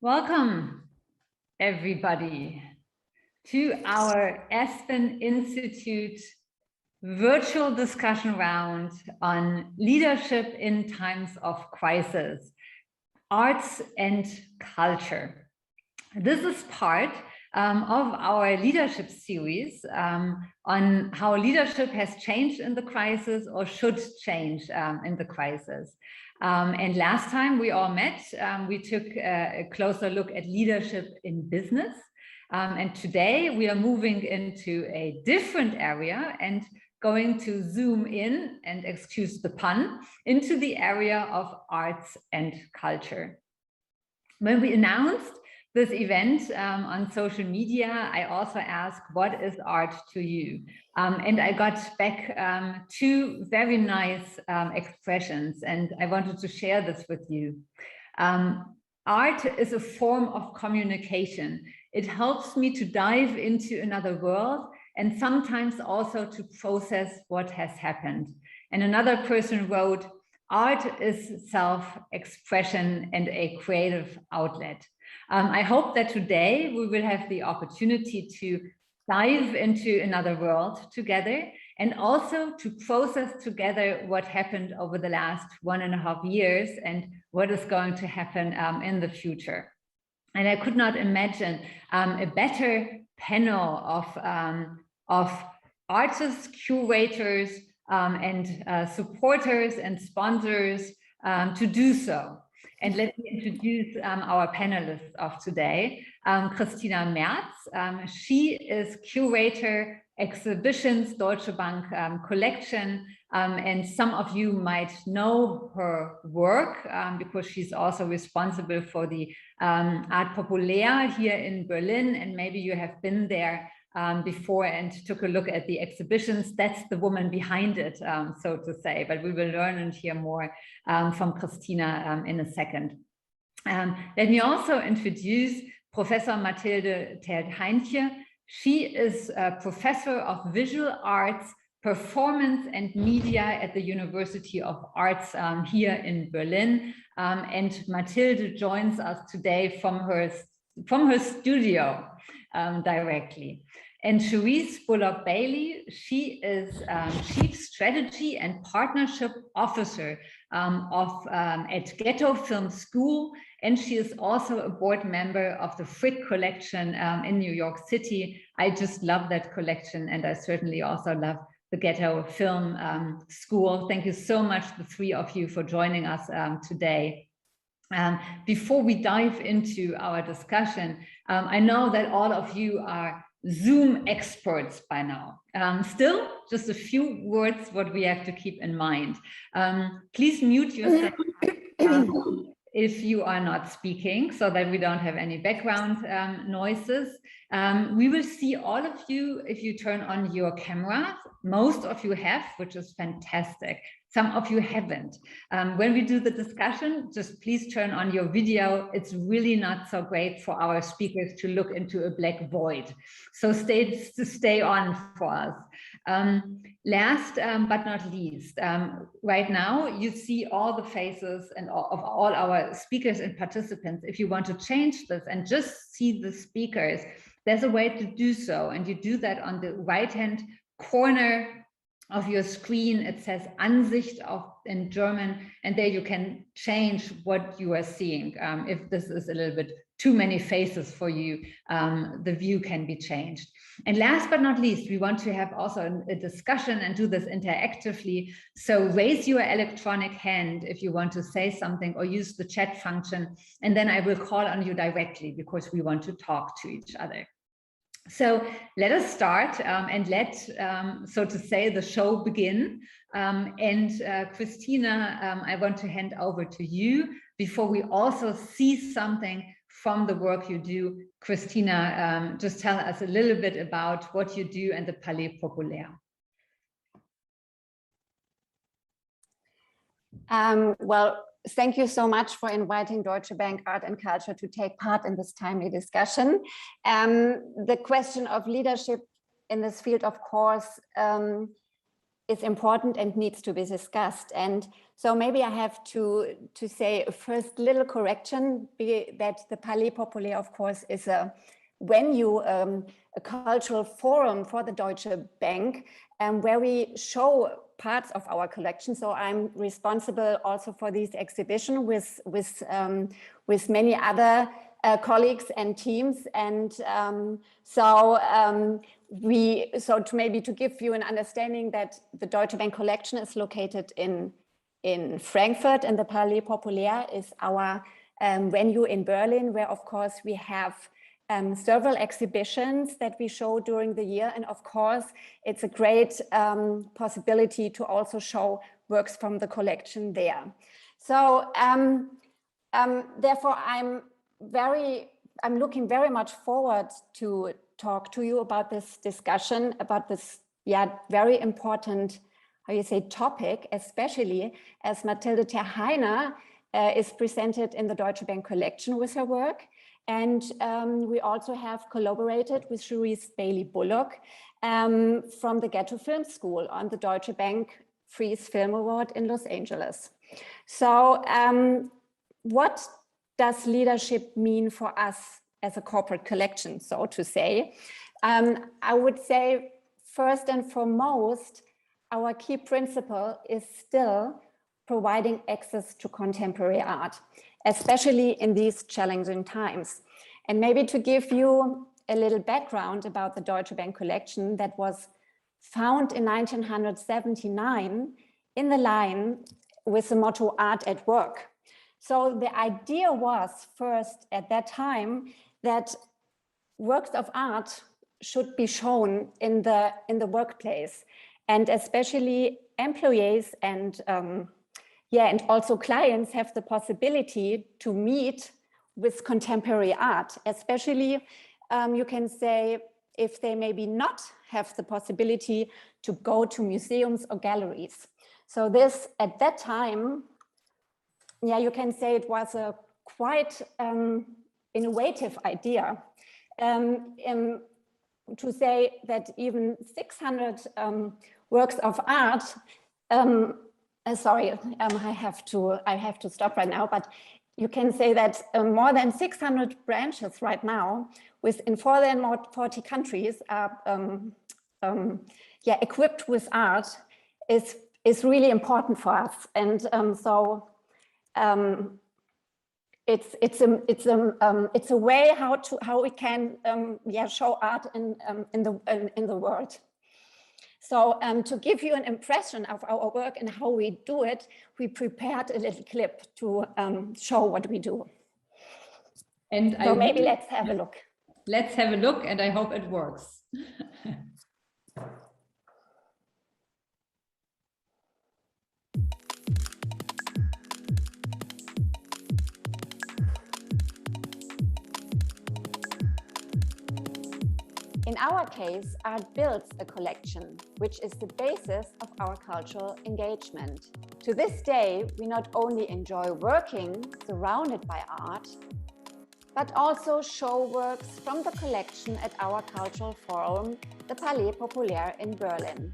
Welcome, everybody, to our Aspen Institute virtual discussion round on leadership in times of crisis, arts and culture. This is part of our leadership series on how leadership has changed in the crisis or should change in the crisis. And last time we all met, we took a closer look at leadership in business. And today we are moving into a different area and going to zoom in, and excuse the pun, into the area of arts and culture. When we announced this event on social media, I also asked, what is art to you? And I got back two very nice expressions, and I wanted to share this with you. Art is a form of communication. It helps me to dive into another world and sometimes also to process what has happened. And another person wrote, art is self-expression and a creative outlet. I hope that today we will have the opportunity to dive into another world together and also to process together what happened over the last 1.5 years and what is going to happen in the future. And I could not imagine a better panel of artists, curators, and supporters and sponsors to do so. And let me introduce our panelists of today. Christina März, she is curator, exhibitions, Deutsche Bank collection, and some of you might know her work because she's also responsible for the Art Populaire here in Berlin, and maybe you have been there before and took a look at the exhibitions. That's the woman behind it, so to say, but we will learn and hear more from Christina in a second. Let me also introduce Professor Mathilde Heijne. She is a professor of visual arts, performance and media at the University of Arts here in Berlin. And Mathilde joins us today from her studio directly. And Sharese Bullock-Bailey, she is Chief Strategy and Partnership Officer at Ghetto Film School, and she is also a board member of the Frick collection in New York City. I just love that collection, and I certainly also love the Ghetto Film School. Thank you so much, the three of you, for joining us today. Before we dive into our discussion, I know that all of you are Zoom experts by now. Still, just a few words what we have to keep in mind. Please mute yourself if you are not speaking, so that we don't have any background noises. We will see all of you if you turn on your cameras. Most of you have, which is fantastic. Some of you haven't. When we do the discussion, just please turn on your video. It's really not so great for our speakers to look into a black void. So stay on for us. Last but not least, right now you see all the faces and of all our speakers and participants. If you want to change this and just see the speakers, there's a way to do so. And you do that on the right-hand corner of your screen. It says Ansicht in German, and there you can change what you are seeing. If this is a little bit too many faces for you, the view can be changed. And last but not least, we want to have also a discussion and do this interactively. So raise your electronic hand if you want to say something, or use the chat function, and then I will call on you directly because we want to talk to each other. So let us start and let, so to say, the show begin. Christina, I want to hand over to you before we also see something from the work you do. Christina, just tell us a little bit about what you do and the Palais Populaire. Well, thank you so much for inviting Deutsche Bank Art and Culture to take part in this timely discussion. The question of leadership in this field, of course, is important and needs to be discussed. And so maybe I have to say a first little correction, that the Palais Populaire, of course, is a venue, a cultural forum for the Deutsche Bank, where we show parts of our collection. So I'm responsible also for this exhibition with many other colleagues and teams. And so to give you an understanding, that the Deutsche Bank collection is located in Frankfurt, and the Palais Populaire is our venue in Berlin, where of course we have several exhibitions that we show during the year. And of course, it's a great possibility to also show works from the collection there. So therefore, I'm looking very much forward to talk to you about this discussion, about this very important, how you say, topic, especially as Mathilde Heijne is presented in the Deutsche Bank collection with her work. And we also have collaborated with Sharese Bailey Bullock from the Ghetto Film School on the Deutsche Bank Freeze Film Award in Los Angeles. So what does leadership mean for us as a corporate collection, so to say? I would say first and foremost, our key principle is still providing access to contemporary art, especially in these challenging times. And maybe to give you a little background about the Deutsche Bank collection, that was found in 1979 in the line with the motto "Art at Work." So the idea was first at that time that works of art should be shown in the workplace, and especially employees and and also clients have the possibility to meet with contemporary art, especially you can say if they maybe not have the possibility to go to museums or galleries. So this at that time, you can say it was a quite innovative idea to say that even 600 works of art. Sorry, I have to stop right now. But you can say that more than 600 branches right now, in 40 countries, are equipped with art, is really important for us. And so it's a way how we can show art in the world. So to give you an impression of our work and how we do it, we prepared a little clip to show what we do. And so maybe let's have a look. Let's have a look, and I hope it works. In our case, art builds a collection, which is the basis of our cultural engagement. To this day, we not only enjoy working surrounded by art, but also show works from the collection at our cultural forum, the Palais Populaire in Berlin,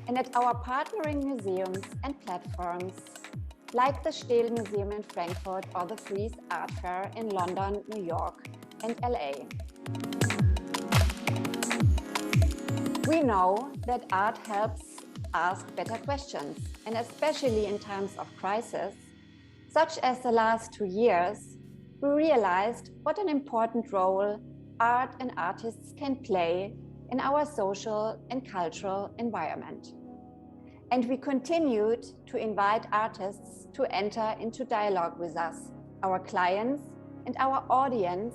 and at our partnering museums and platforms, like the Stähl Museum in Frankfurt or the Frieze Art Fair in London, New York, and LA. We know that art helps ask better questions, and especially in times of crisis, such as the last 2 years, we realized what an important role art and artists can play in our social and cultural environment. And we continued to invite artists to enter into dialogue with us, our clients, and our audience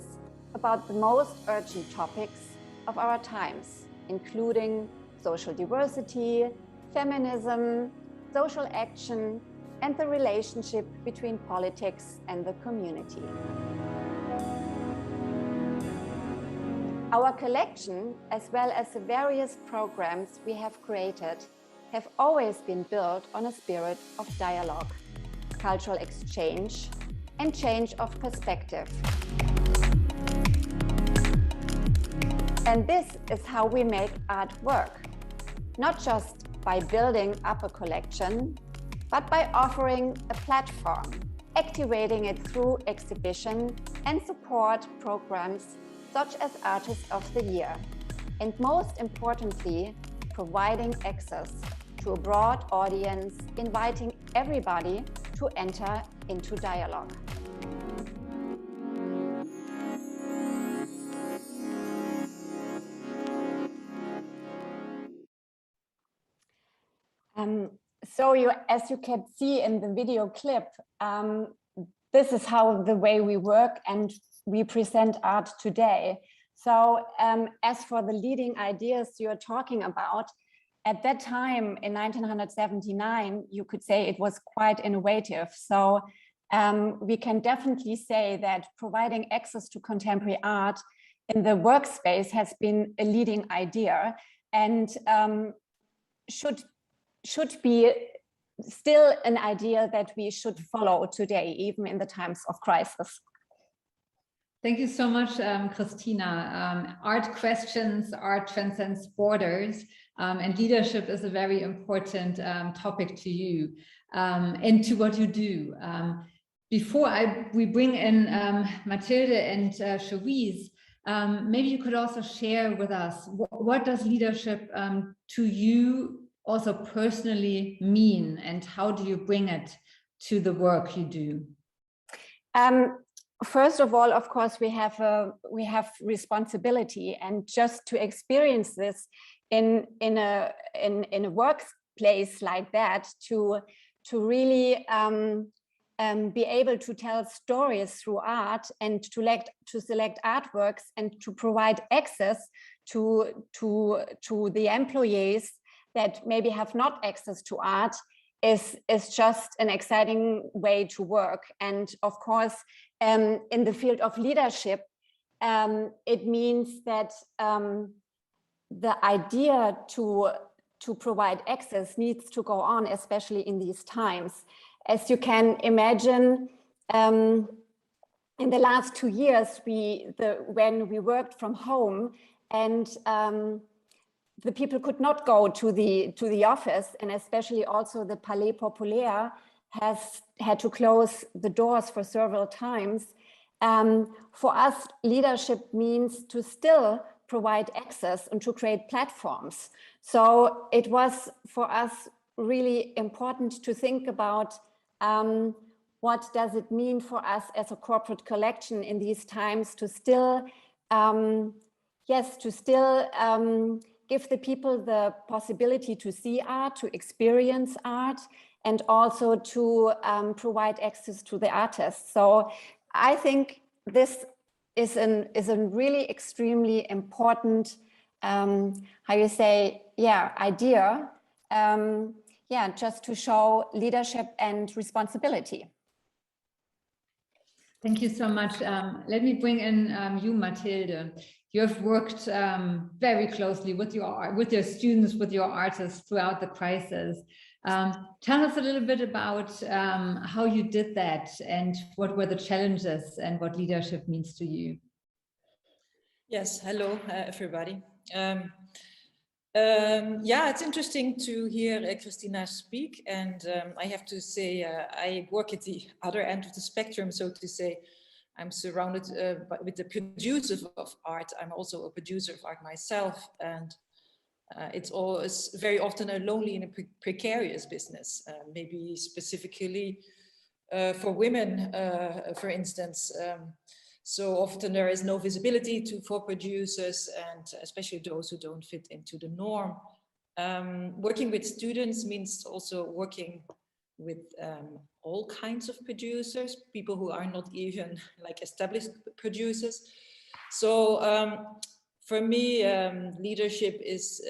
about the most urgent topics of our times, including social diversity, feminism, social action, and the relationship between politics and the community. Our collection, as well as the various programs we have created, have always been built on a spirit of dialogue, cultural exchange, and change of perspective. And this is how we make art work, not just by building up a collection, but by offering a platform, activating it through exhibition and support programs such as Artist of the Year, and most importantly, providing access to a broad audience, inviting everybody to enter into dialogue. So as you can see in the video clip, this is how the way we work and we present art today. So as for the leading ideas you're talking about, at that time in 1979, you could say it was quite innovative. So we can definitely say that providing access to contemporary art in the workspace has been a leading idea and should be still an idea that we should follow today, even in the times of crisis. Thank you so much, Christina. Art questions, art transcends borders, and leadership is a very important topic to you and to what you do. Before we bring in Mathilde and Sharese, maybe you could also share with us, what does leadership to you also personally mean, and how do you bring it to the work you do? First of all, of course, we have responsibility, and just to experience this in a workplace like that, to really be able to tell stories through art and to select artworks and to provide access to the employees that maybe have not access to art is just an exciting way to work. And of course, in the field of leadership, it means that the idea to provide access needs to go on, especially in these times. As you can imagine, in the last 2 years, when we worked from home and the people could not go to the office, and especially also the Palais Populaire has had to close the doors for several times. For us, leadership means to still provide access and to create platforms. So it was for us really important to think about what does it mean for us as a corporate collection in these times to still, give the people the possibility to see art, to experience art, and also to provide access to the artists. So I think this is a really extremely important, idea. Just to show leadership and responsibility. Thank you so much. Let me bring in you, Mathilde. You have worked very closely with your students, with your artists throughout the crisis. Tell us a little bit about how you did that and what were the challenges and what leadership means to you. Yes, hello, everybody. It's interesting to hear Christina speak, and I have to say I work at the other end of the spectrum, so to say. I'm surrounded with the producers of art. I'm also a producer of art myself, and it's very often a lonely and a precarious business, maybe specifically for women, for instance. So often there is no visibility for producers, and especially those who don't fit into the norm. Working with students means also working with all kinds of producers, people who are not even like established producers. So for me, leadership is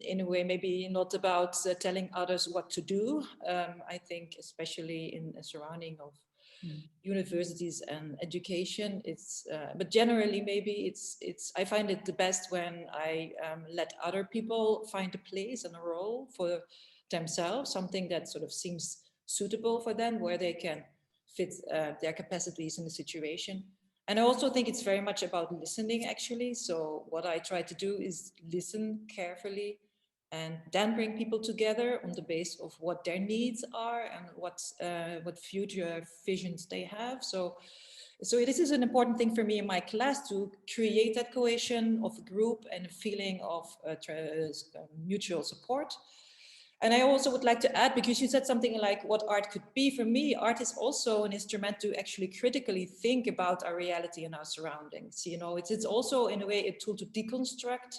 in a way maybe not about telling others what to do. I think especially in a surrounding of universities and education, but generally maybe I find it the best when I let other people find a place and a role for themselves, something that sort of seems suitable for them, where they can fit their capacities in the situation. And I also think it's very much about listening, actually. So what I try to do is listen carefully and then bring people together on the basis of what their needs are and what future visions they have. So this is an important thing for me in my class, to create that cohesion of a group and a feeling of mutual support. And I also would like to add, because you said something like what art could be, for me, art is also an instrument to actually critically think about our reality and our surroundings. You know, it's also in a way a tool to deconstruct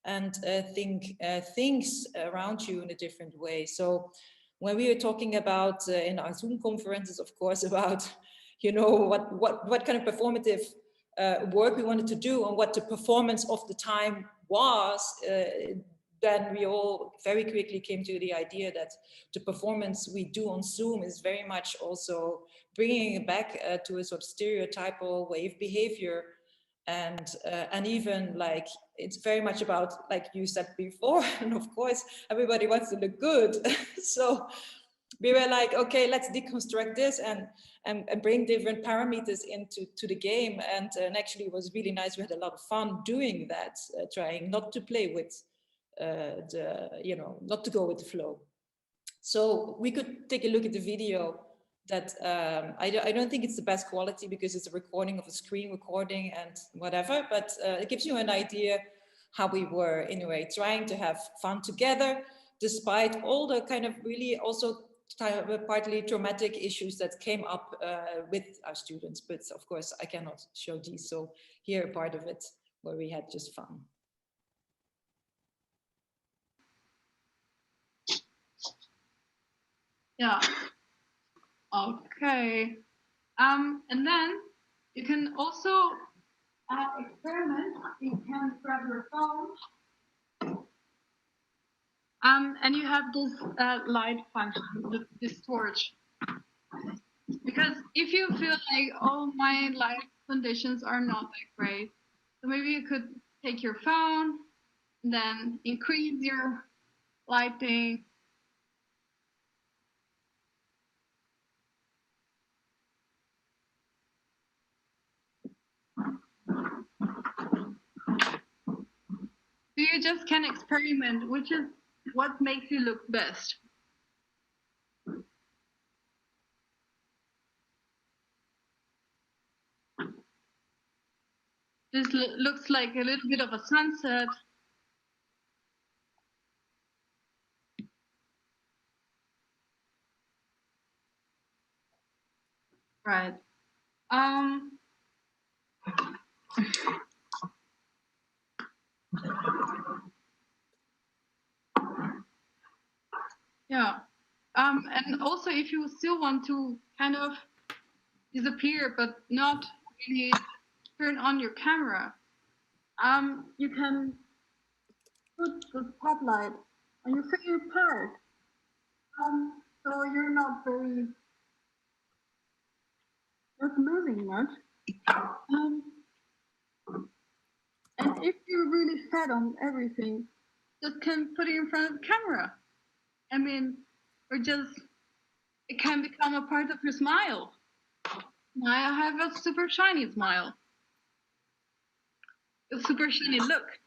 and think things around you in a different way. So when we were talking about in our Zoom conferences, of course, about, you know, what kind of performative work we wanted to do and what the performance of the time was, then we all very quickly came to the idea that the performance we do on Zoom is very much also bringing it back to a sort of stereotypal way of behavior. And even like, it's very much about, like you said before, and of course, everybody wants to look good. So we were like, okay, let's deconstruct this and bring different parameters into the game. And actually it was really nice. We had a lot of fun doing that, trying not to play with not to go with the flow. So we could take a look at the video that I don't think it's the best quality because it's a recording of a screen recording and whatever, but it gives you an idea how we were anyway trying to have fun together, despite all the kind of really also partly traumatic issues that came up with our students. But of course I cannot show these, so here a part of it where we had just fun. Yeah. Okay. And then you can also experiment. You can grab your phone. And you have this light function, this torch. Because if you feel like, oh, my light conditions are not that great, so maybe you could take your phone, and then increase your lighting. So you just can experiment, which is what makes you look best. This looks like a little bit of a sunset. Right. Yeah. And also, if you still want to kind of disappear, but not really turn on your camera, you can put the spotlight on your favorite part. So you're not moving much. And if you're really set on everything, just can put it in front of the camera. I mean, or just, it can become a part of your smile. I have a super shiny smile. A super shiny look.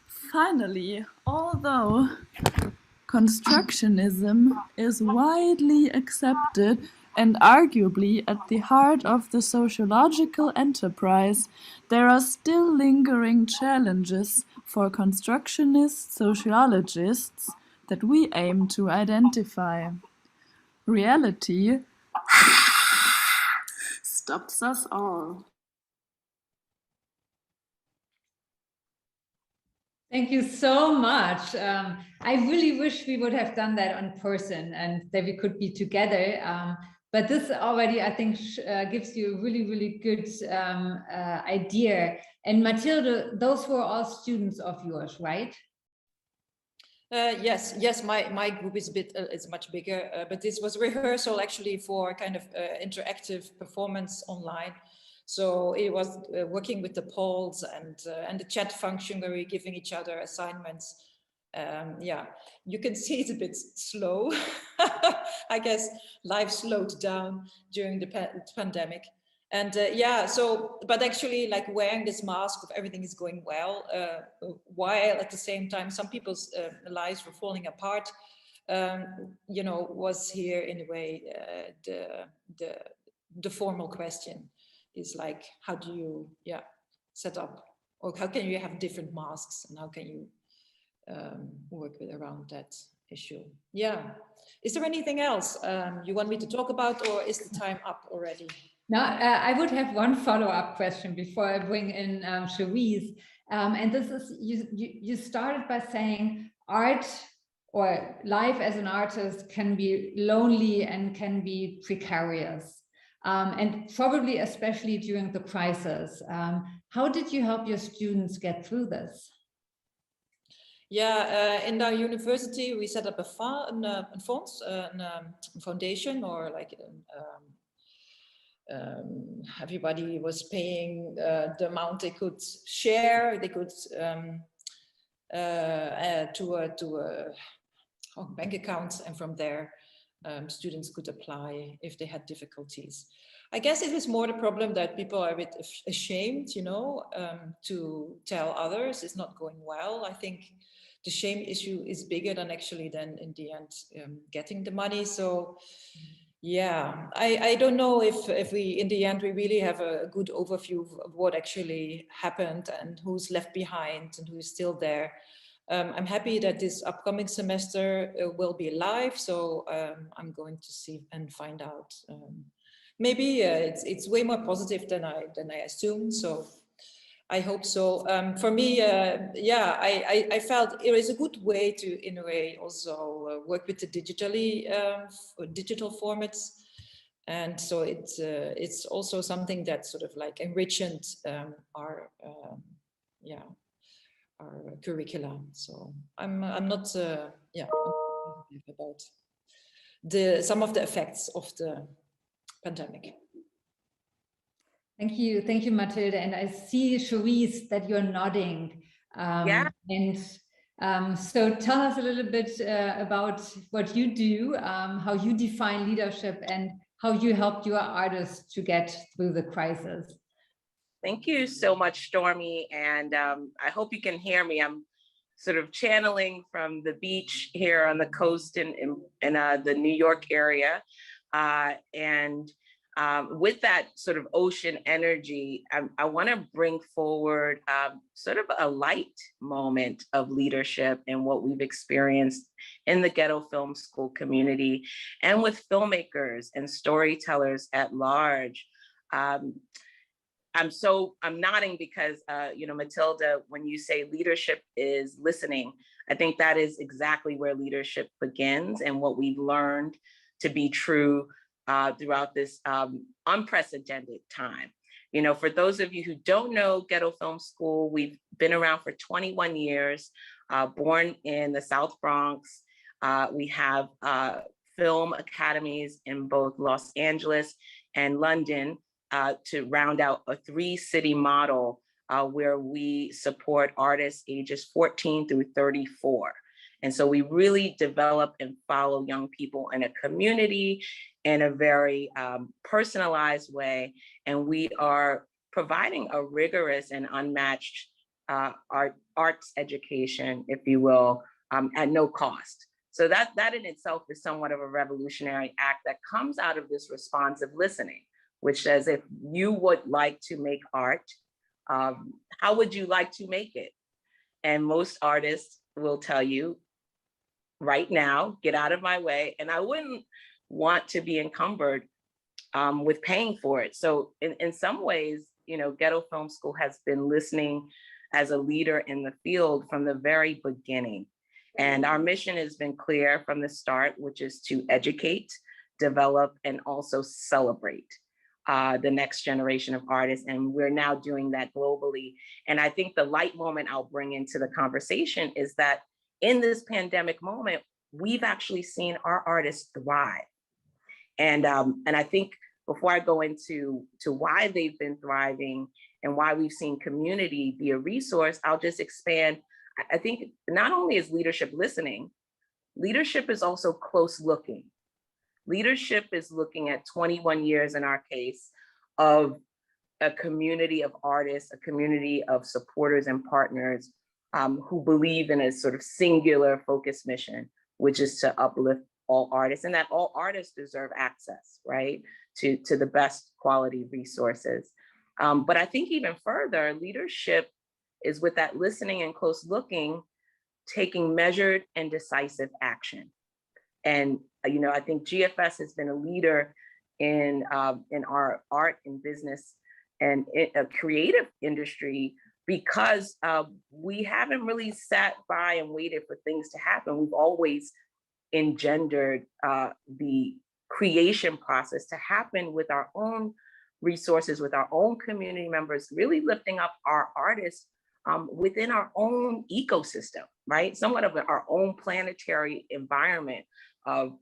Finally, although constructionism is widely accepted and arguably at the heart of the sociological enterprise, there are still lingering challenges for constructionist sociologists that we aim to identify. Reality stops us all. Thank you so much. I really wish we would have done that in person and that we could be together. But this already, I think, gives you a really, really good idea. And Mathilde, those were all students of yours, right? Yes. My group is is much bigger, but this was rehearsal actually for kind of interactive performance online. So it was working with the polls and the chat function where we're giving each other assignments. Yeah, you can see it's a bit slow. I guess life slowed down during the pandemic. And yeah, so, but actually like wearing this mask of everything is going well, while at the same time some people's lives were falling apart, you know, was here in a way the formal question is like, how do you, yeah, set up, or how can you have different masks, and how can you work around that issue? Yeah. Is there anything else you want me to talk about, or is the time up already? Now, I would have one follow-up question before I bring in Sharese. And this is, you started by saying art or life as an artist can be lonely and can be precarious. And probably especially during the crisis. How did you help your students get through this? Yeah, in our university, we set up a foundation, or like everybody was paying the amount they could share. They could to a bank account, and from there students could apply if they had difficulties. I guess it was more the problem that people are a bit ashamed, you know, to tell others it's not going well. I think the shame issue is bigger than in the end getting the money. So yeah, I don't know if we in the end we really have a good overview of what actually happened and who's left behind and who's still there. I'm happy that this upcoming semester will be live, so I'm going to see and find out. Maybe it's way more positive than I assumed. So I hope so. For me, yeah, I felt it is a good way to, in a way, also work with the digital formats, and so it's also something that sort of like enriched our yeah, our curricula. So I'm not yeah, about some of the effects of the pandemic. Thank you, Mathilde. And I see, Sharese, that you're nodding. Yeah. And so tell us a little bit about what you do, how you define leadership, and how you helped your artists to get through the crisis. Thank you so much, Stormy. And I hope you can hear me. I'm sort of channeling from the beach here on the coast in the New York area. With that sort of ocean energy, I want to bring forward sort of a light moment of leadership and what we've experienced in the Ghetto Film School community and with filmmakers and storytellers at large. I'm nodding because, you know, Mathilde, when you say leadership is listening, I think that is exactly where leadership begins and what we've learned to be true throughout this unprecedented time. You know, for those of you who don't know Ghetto Film School, we've been around for 21 years, born in the South Bronx. We have film academies in both Los Angeles and London to round out a 3-city model where we support artists ages 14 through 34. And so we really develop and follow young people in a community in a very personalized way. And we are providing a rigorous and unmatched arts education, if you will, at no cost. So that in itself is somewhat of a revolutionary act that comes out of this responsive listening, which says, if you would like to make art, how would you like to make it? And most artists will tell you, right now, get out of my way. And I wouldn't want to be encumbered with paying for it. So in some ways, you know, Ghetto Film School has been listening as a leader in the field from the very beginning. And our mission has been clear from the start, which is to educate, develop, and also celebrate the next generation of artists. And we're now doing that globally. And I think the light moment I'll bring into the conversation is that in this pandemic moment, we've actually seen our artists thrive. And I think before I go into why they've been thriving and why we've seen community be a resource, I'll just expand. I think not only is leadership listening, leadership is also close looking. Leadership is looking at 21 years in our case of a community of artists, a community of supporters and partners who believe in a sort of singular focused mission, which is to uplift all artists, and that all artists deserve access, right, to the best quality resources. But I think even further, leadership is with that listening and close looking, taking measured and decisive action. And I think GFS has been a leader in our art and business and a creative industry because we haven't really sat by and waited for things to happen. We've always engendered the creation process to happen with our own resources, with our own community members, really lifting up our artists within our own ecosystem, right? Somewhat of our own planetary environment of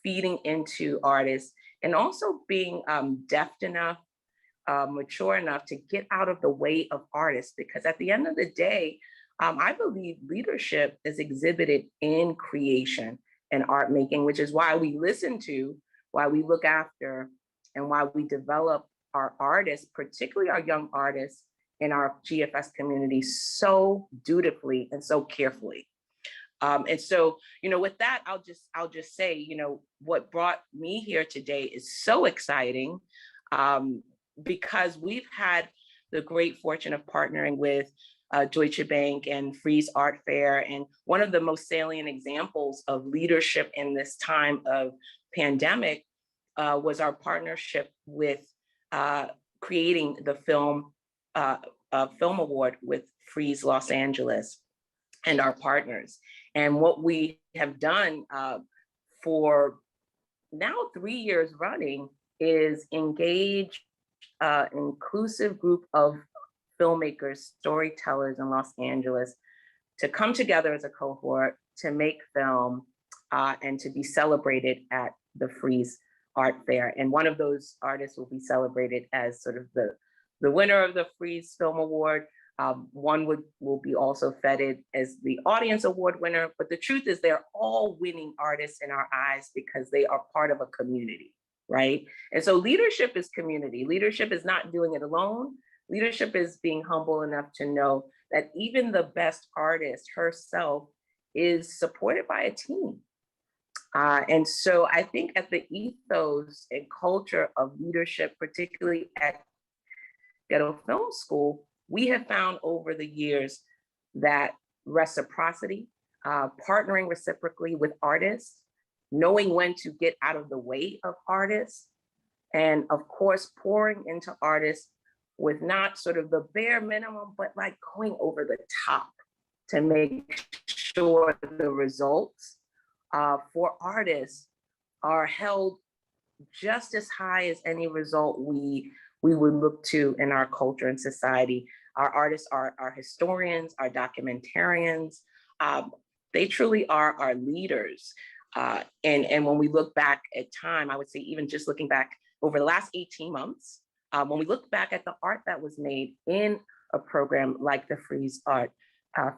feeding into artists, and also being deft enough, mature enough to get out of the way of artists. Because at the end of the day, I believe leadership is exhibited in creation and art making, which is why we listen to, why we look after, and why we develop our artists, particularly our young artists in our GFS community, so dutifully and so carefully. And so, with that, I'll just say, what brought me here today is so exciting because we've had the great fortune of partnering with Deutsche Bank and Frieze Art Fair. And one of the most salient examples of leadership in this time of pandemic was our partnership with creating the film award with Frieze Los Angeles and our partners. And what we have done for now 3 years running is engage an inclusive group of filmmakers, storytellers in Los Angeles to come together as a cohort to make film and to be celebrated at the Frieze Art Fair. And one of those artists will be celebrated as sort of the winner of the Frieze Film Award. One will be also feted as the audience award winner. But the truth is they're all winning artists in our eyes because they are part of a community, right? And so leadership is community. Leadership is not doing it alone. Leadership is being humble enough to know that even the best artist herself is supported by a team. And so I think at the ethos and culture of leadership, particularly at Ghetto Film School, we have found over the years that reciprocity, partnering reciprocally with artists, knowing when to get out of the way of artists, and of course, pouring into artists with not sort of the bare minimum, but like going over the top to make sure the results for artists are held just as high as any result we would look to in our culture and society. Our artists are our historians, our documentarians. They truly are our leaders. And when we look back at time, I would say even just looking back over the last 18 months, when we look back at the art that was made in a program like the Frieze Art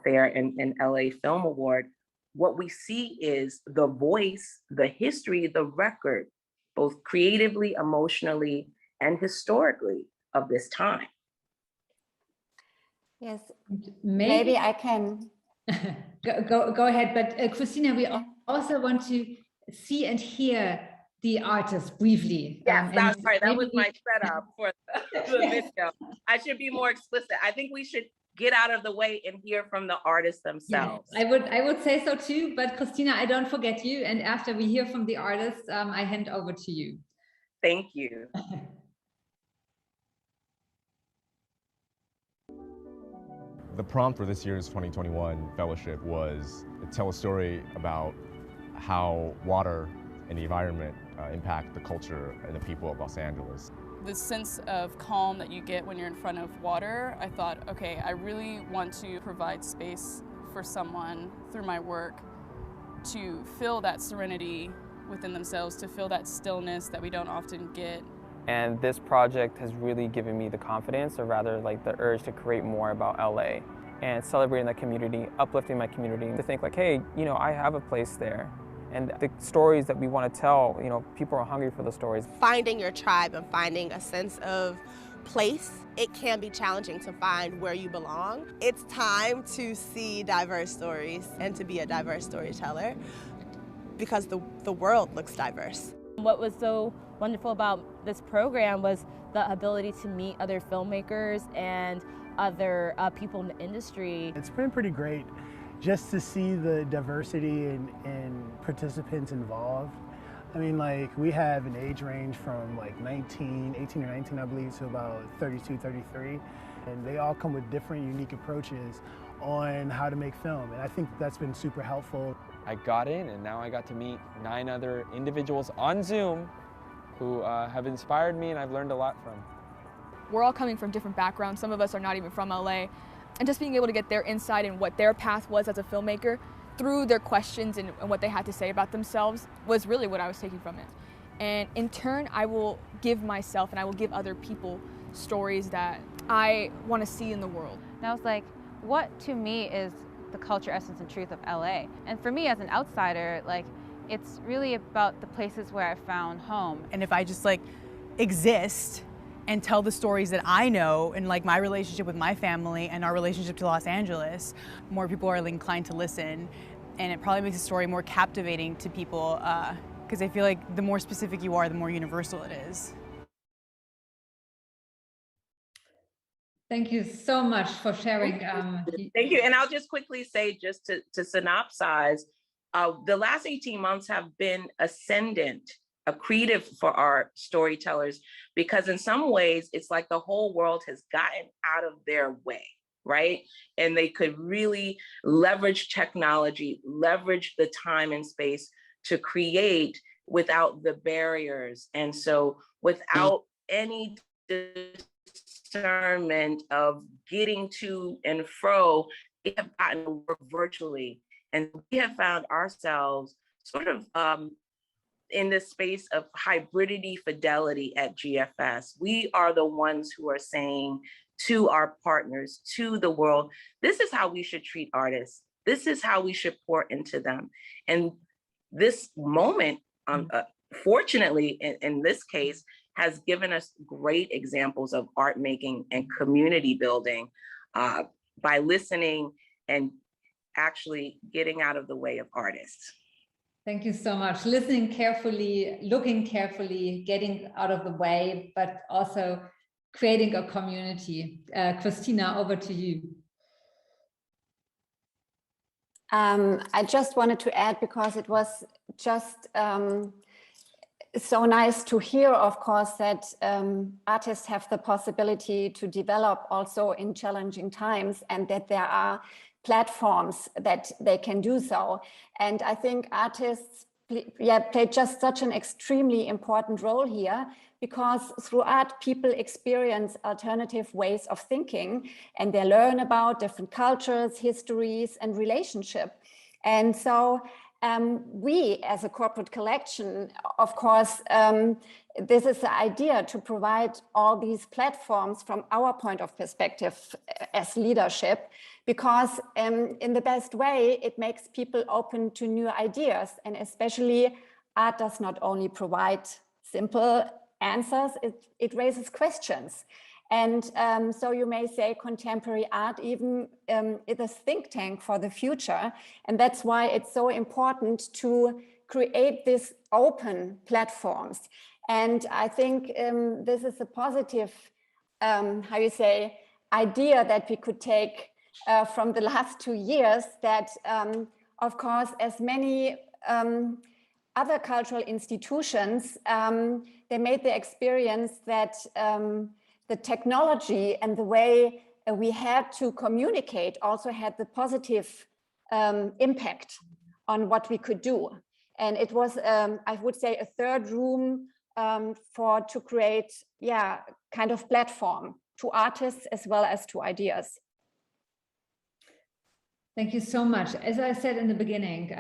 Fair and LA Film Award, what we see is the voice, the history, the record, both creatively, emotionally, and historically of this time. Yes, Maybe I can. go ahead, but Christina, we also want to see and hear the artist briefly. Yes, that's right. That was my setup for the video. I should be more explicit. I think we should get out of the way and hear from the artists themselves. Yeah, I would say so too, but Christina, I don't forget you. And after we hear from the artists, I hand over to you. Thank you. The prompt for this year's 2021 fellowship was to tell a story about how water and the environment impact the culture and the people of Los Angeles. The sense of calm that you get when you're in front of water, I thought, okay, I really want to provide space for someone through my work to feel that serenity within themselves, to feel that stillness that we don't often get. And this project has really given me the confidence, or rather like the urge to create more about LA and celebrating that community, uplifting my community, to think like, hey, I have a place there. And the stories that we want to tell, you know, people are hungry for the stories. Finding your tribe and finding a sense of place, it can be challenging to find where you belong. It's time to see diverse stories and to be a diverse storyteller because the world looks diverse. What was so wonderful about this program was the ability to meet other filmmakers and other people in the industry. It's been pretty great just to see the diversity and participants involved. I mean, like, we have an age range from like 18 or 19, I believe, to about 32, 33. And they all come with different unique approaches on how to make film. And I think that's been super helpful. I got in and now I got to meet 9 other individuals on Zoom who have inspired me and I've learned a lot from. We're all coming from different backgrounds. Some of us are not even from LA. And just being able to get their insight in what their path was as a filmmaker through their questions and what they had to say about themselves was really what I was taking from it. And in turn, I will give myself and I will give other people stories that I want to see in the world. And I was like, what to me is the culture, essence, and truth of LA? And for me as an outsider, like, it's really about the places where I found home. And if I just like exist and tell the stories that I know and like my relationship with my family and our relationship to Los Angeles, more people are inclined to listen. And it probably makes a story more captivating to people because I feel like the more specific you are, the more universal it is. Thank you so much for sharing. Thank you. And I'll just quickly say, just to synopsize, the last 18 months have been ascendant, accretive for our storytellers, because in some ways, it's like the whole world has gotten out of their way, right? And they could really leverage technology, leverage the time and space to create without the barriers. And so without any discernment of getting to and fro, we have gotten to work virtually. And we have found ourselves sort of in this space of hybridity fidelity at GFS. We are the ones who are saying to our partners, to the world, this is how we should treat artists. This is how we should pour into them. And this moment, fortunately, in this case, has given us great examples of art making and community building by listening and actually getting out of the way of artists. Thank you so much. Listening carefully, looking carefully, getting out of the way, but also creating a community. Christina, over to you. I just wanted to add, because it was just so nice to hear, of course, that artists have the possibility to develop also in challenging times, and that there are platforms that they can do so. And I think artists play just such an extremely important role here, because through art, people experience alternative ways of thinking, and they learn about different cultures, histories, and relationship. And so we, as a corporate collection, of course, this is the idea, to provide all these platforms from our point of perspective as leadership, because in the best way, it makes people open to new ideas. And especially, art does not only provide simple answers, it raises questions. And so you may say contemporary art even is a think tank for the future. And that's why it's so important to create these open platforms. And I think this is a positive, idea that we could take from the last 2 years, that of course, as many other cultural institutions, they made the experience that the technology and the way we had to communicate also had the positive impact on what we could do. And it was, I would say, a third room to create, kind of platform to artists as well as to ideas. Thank you so much. As I said in the beginning,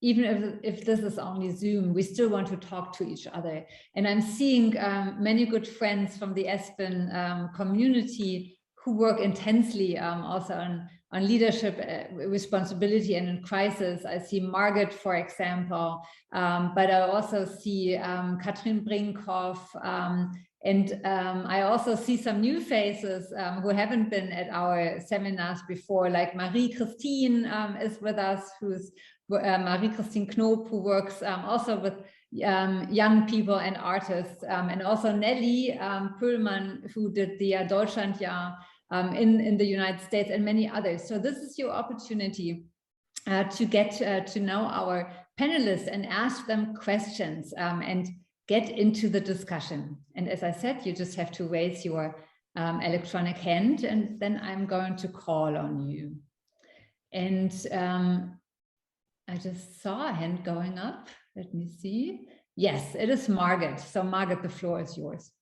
even if this is only Zoom, we still want to talk to each other. And I'm seeing many good friends from the Aspen community who work intensely also leadership, responsibility, and in crisis. I see Margaret, for example, but I also see Kathryn Brinkhoff, and I also see some new faces who haven't been at our seminars before, like Marie-Christine is with us, who's Marie-Christine Knoop, who works also with young people and artists, and also Nelly Pöhlmann, who did the Deutschlandjahr in the United States, and many others. So this is your opportunity to get to know our panelists and ask them questions and get into the discussion. And as I said, you just have to raise your electronic hand, and then I'm going to call on you. And I just saw a hand going up. Let me see. Yes, it is Margaret. So Margaret, the floor is yours.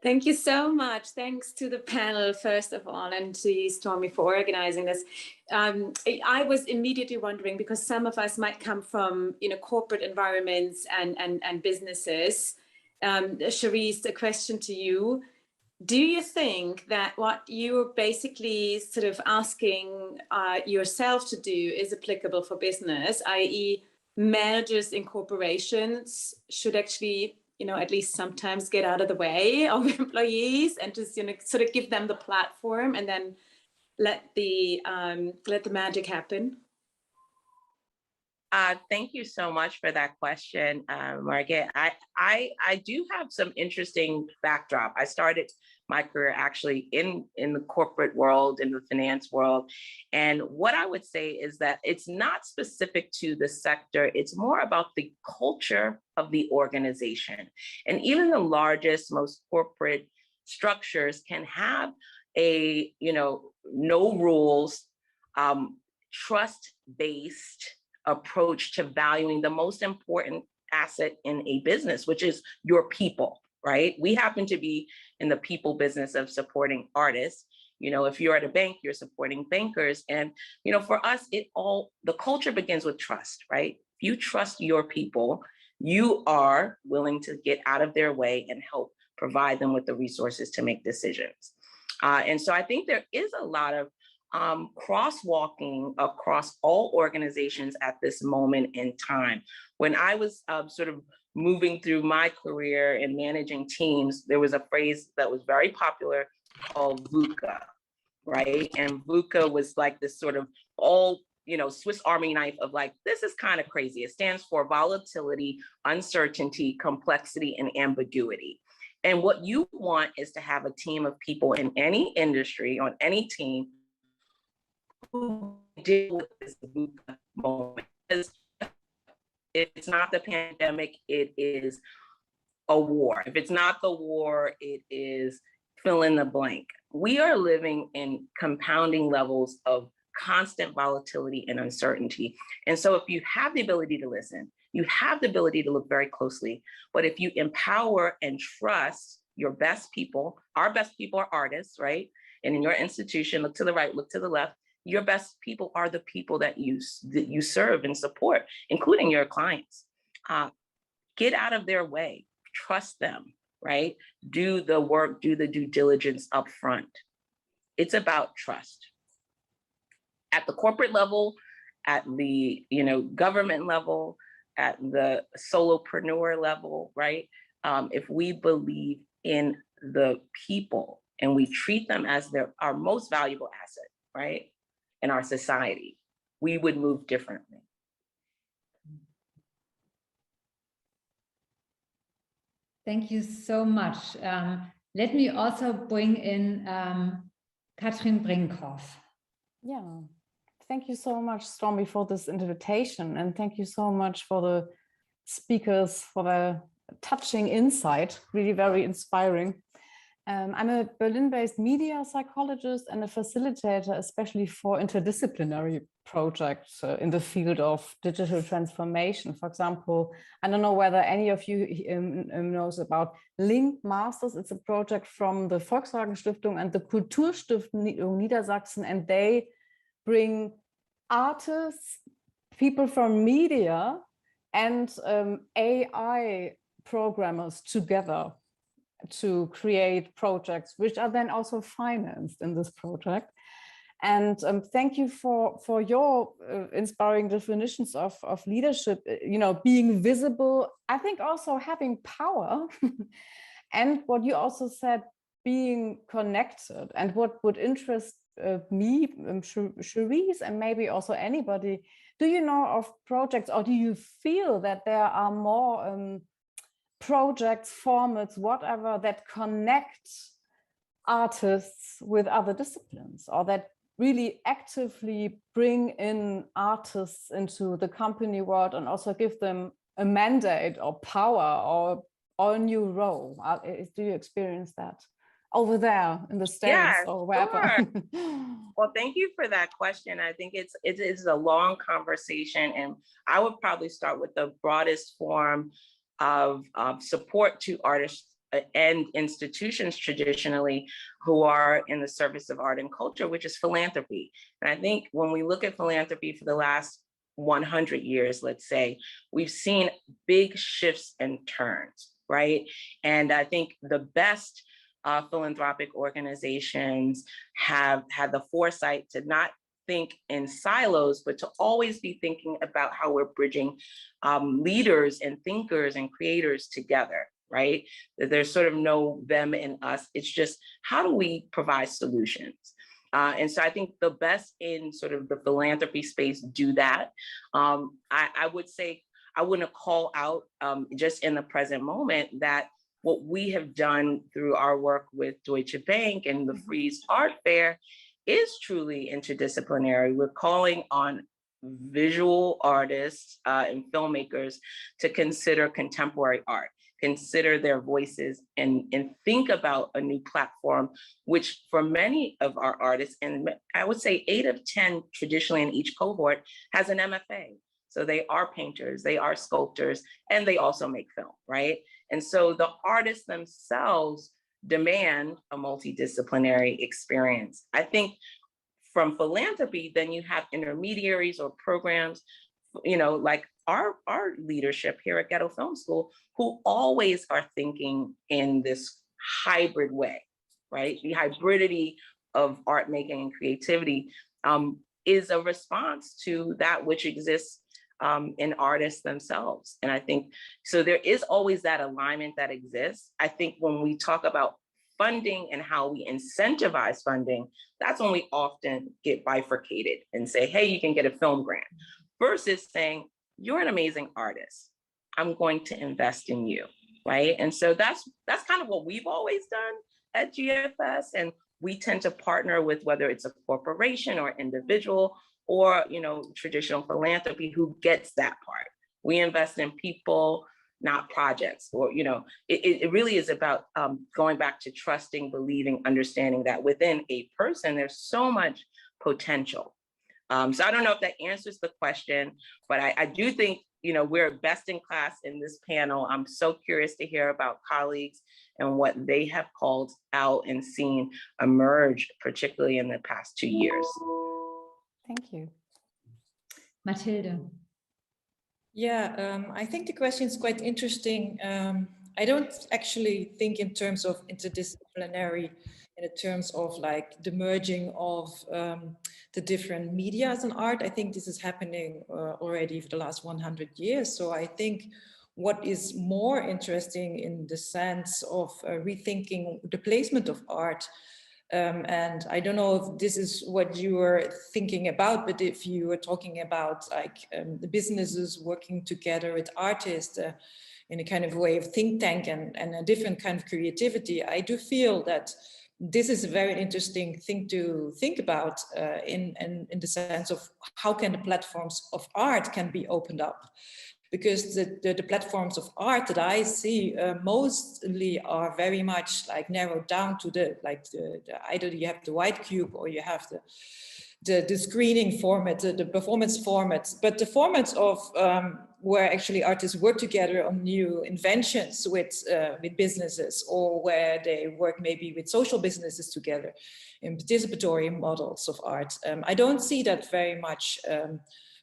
Thank you so much. Thanks to the panel, first of all, and to Stormy for organizing this. I was immediately wondering, because some of us might come from corporate environments and businesses. Sharese, a question to you. Do you think that what you're basically sort of asking yourself to do is applicable for business, i.e. managers in corporations should actually at least sometimes get out of the way of employees and just sort of give them the platform and then let the magic happen? Thank you so much for that question, Margaret. I do have some interesting backdrop. I started my career actually in the corporate world, in the finance world. And what I would say is that it's not specific to the sector, it's more about the culture of the organization. And even the largest, most corporate structures can have a, no rules, trust-based approach to valuing the most important asset in a business, which is your people, right? We happen to be in the people business of supporting artists. If you're at a bank, you're supporting bankers. And, for us, the culture begins with trust, right? If you trust your people, you are willing to get out of their way and help provide them with the resources to make decisions. And so I think there is a lot of crosswalking across all organizations at this moment in time. When I was sort of moving through my career and managing teams, there was a phrase that was very popular called VUCA, right? And VUCA was like this sort of all, Swiss Army knife of like, this is kind of crazy. It stands for volatility, uncertainty, complexity, and ambiguity. And what you want is to have a team of people in any industry, on any team, who deal with this VUCA moment. It's not the pandemic, it is a war. If it's not the war, it is fill in the blank. We are living in compounding levels of constant volatility and uncertainty. And so if you have the ability to listen, you have the ability to look very closely, but if you empower and trust your best people, our best people are artists, right? And in your institution, look to the right, look to the left, your best people are the people that you serve and support, including your clients. Get out of their way, trust them, right? Do the work, do the due diligence up front. It's about trust. At the corporate level, at the government level, at the solopreneur level, right? If we believe in the people and we treat them as our most valuable asset, right? In our society, we would move differently. Thank you so much. Let me also bring in Kathryn Brinkhoff. Yeah, thank you so much, Stormy, for this invitation. And thank you so much for the speakers for the touching insight, really very inspiring. I'm a Berlin-based media psychologist and a facilitator, especially for interdisciplinary projects in the field of digital transformation. For example, I don't know whether any of you knows about Link Masters. It's a project from the Volkswagen Stiftung and the Kulturstiftung Niedersachsen, and they bring artists, people from media, and AI programmers together to create projects, which are then also financed in this project. And thank you for your inspiring definitions of leadership, being visible, I think also having power. And what you also said, being connected. And what would interest me, Sharese, and maybe also anybody, do you know of projects, or do you feel that there are more projects, formats, whatever, that connect artists with other disciplines, or that really actively bring in artists into the company world and also give them a mandate or power or a new role? Do you experience that over there in the States or wherever? Sure. Well, thank you for that question. I think it is a long conversation, and I would probably start with the broadest form of support to artists and institutions traditionally who are in the service of art and culture, which is philanthropy. And I think when we look at philanthropy for the last 100 years, let's say, we've seen big shifts and turns, right? And I think the best philanthropic organizations have had the foresight to not think in silos, but to always be thinking about how we're bridging leaders and thinkers and creators together, right? That there's sort of no them and us. It's just, how do we provide solutions? And so I think the best in sort of the philanthropy space do that. I would say, I wouldn't call out just in the present moment that what we have done through our work with Deutsche Bank and the Frieze Art Fair is truly interdisciplinary. We're calling on visual artists and filmmakers to consider contemporary art, consider their voices, and think about a new platform, which for many of our artists, and I would say 8 of 10 traditionally in each cohort, has an MFA. So they are painters, they are sculptors, and they also make film, right? And so the artists themselves demand a multidisciplinary experience. I think from philanthropy, then you have intermediaries or programs, like our leadership here at Ghetto Film School, who always are thinking in this hybrid way, right? The hybridity of art making and creativity is a response to that which exists in artists themselves. And I think, so there is always that alignment that exists. I think when we talk about funding and how we incentivize funding, that's when we often get bifurcated and say, hey, you can get a film grant, versus saying, you're an amazing artist, I'm going to invest in you, right? And so that's kind of what we've always done at GFS. And we tend to partner with, whether it's a corporation or individual or, traditional philanthropy, who gets that part. We invest in people, not projects, or, it really is about going back to trusting, believing, understanding that within a person, there's so much potential. So I don't know if that answers the question, but I do think, we're best in class in this panel. I'm so curious to hear about colleagues and what they have called out and seen emerge, particularly in the past 2 years. Thank you. Mathilde. Yeah, I think the question is quite interesting. I don't actually think in terms of interdisciplinary, in terms of like the merging of the different medias and art. I think this is happening already for the last 100 years. So I think what is more interesting in the sense of rethinking the placement of art, and I don't know if this is what you were thinking about, but if you were talking about like the businesses working together with artists in a kind of way of think tank and a different kind of creativity, I do feel that this is a very interesting thing to think about in the sense of how can the platforms of art can be opened up. Because the platforms of art that I see mostly are very much like narrowed down to either you have the white cube or you have the screening format, the performance formats, but the formats of where actually artists work together on new inventions with businesses, or where they work maybe with social businesses together in participatory models of art. I don't see that very much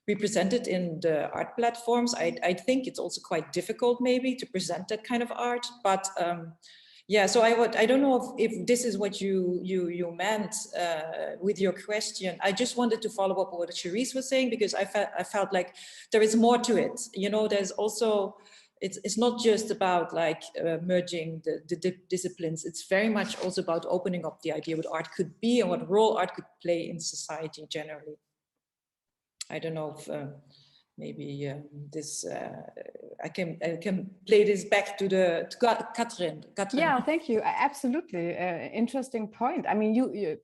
represented in the art platforms. I think it's also quite difficult maybe to present that kind of art, but Yeah, so I don't know if this is what you meant with your question. I just wanted to follow up on what Sharese was saying, because I felt like there is more to it. You know, there's also, it's not just about like merging the disciplines. It's very much also about opening up the idea what art could be and what role art could play in society generally. I don't know if maybe this I can play this back to Kathryn. Yeah, thank you. Absolutely, interesting point. I mean, you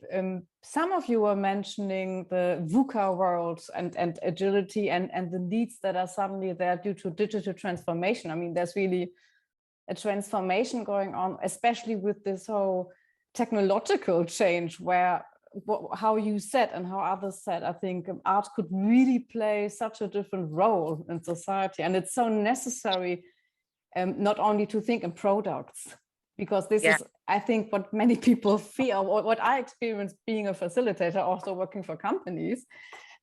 some of you were mentioning the VUCA world and agility and the needs that are suddenly there due to digital transformation. I mean, there's really a transformation going on, especially with this whole technological change where how you said and how others said, I think art could really play such a different role in society. And it's so necessary not only to think in products, because this is, I think, what many people fear, or what I experienced being a facilitator, also working for companies,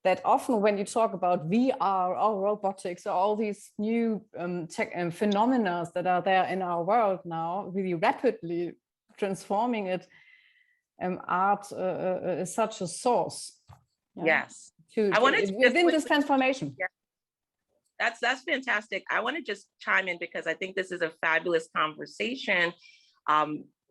that often when you talk about VR or robotics or all these new tech phenomena that are there in our world now, really rapidly transforming it, art is such a source. Yes. Within this transformation. Yeah. That's fantastic. I want to just chime in because I think this is a fabulous conversation,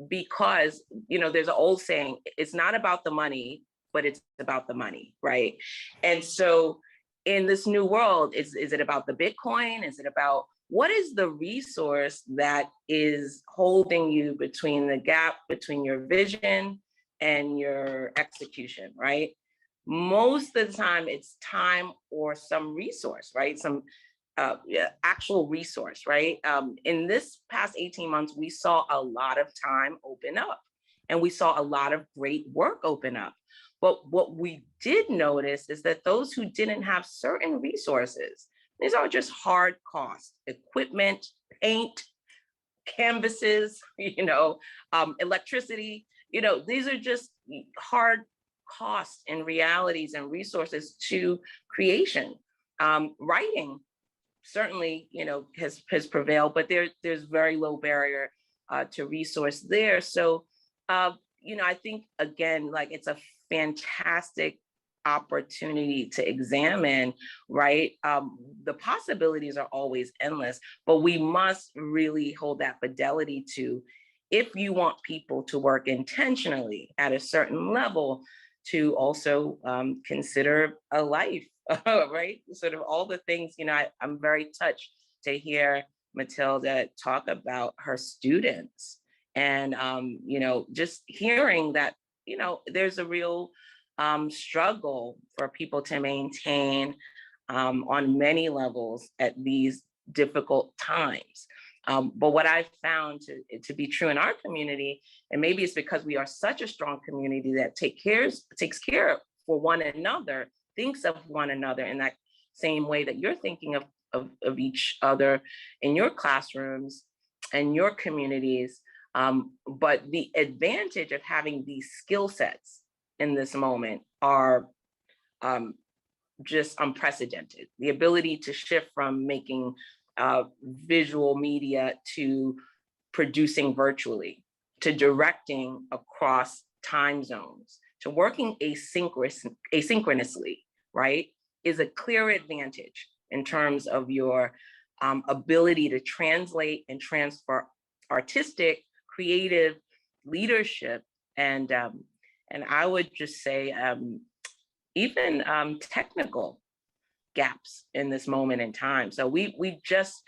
because, you know, there's an old saying, it's not about the money, but it's about the money, right? And so in this new world, is it about the Bitcoin? Is it about what is the resource that is holding you between the gap between your vision and your execution, right? Most of the time it's time or some resource, right? Some actual resource, right? In this past 18 months, we saw a lot of time open up and we saw a lot of great work open up. But what we did notice is that those who didn't have certain resources, these are just hard costs, equipment, paint, canvases, you know, electricity, you know, these are just hard costs and realities and resources to creation. Writing certainly, you know, has prevailed, but there's very low barrier to resource there. So, you know, I think, again, like it's a fantastic opportunity to examine, right? The possibilities are always endless, but we must really hold that fidelity to, if you want people to work intentionally at a certain level, to also consider a life, right? Sort of all the things, you know, I'm very touched to hear Mathilde talk about her students and, you know, just hearing that, you know, there's a real struggle for people to maintain on many levels at these difficult times. But what I've found to be true in our community, and maybe it's because we are such a strong community that takes care for one another, thinks of one another in that same way that you're thinking of each other in your classrooms and your communities. But the advantage of having these skill sets in this moment are just unprecedented. The ability to shift from making visual media to producing virtually, to directing across time zones, to working asynchronously, right, is a clear advantage in terms of your ability to translate and transfer artistic, creative leadership, and I would just say even technical gaps in this moment in time. So we just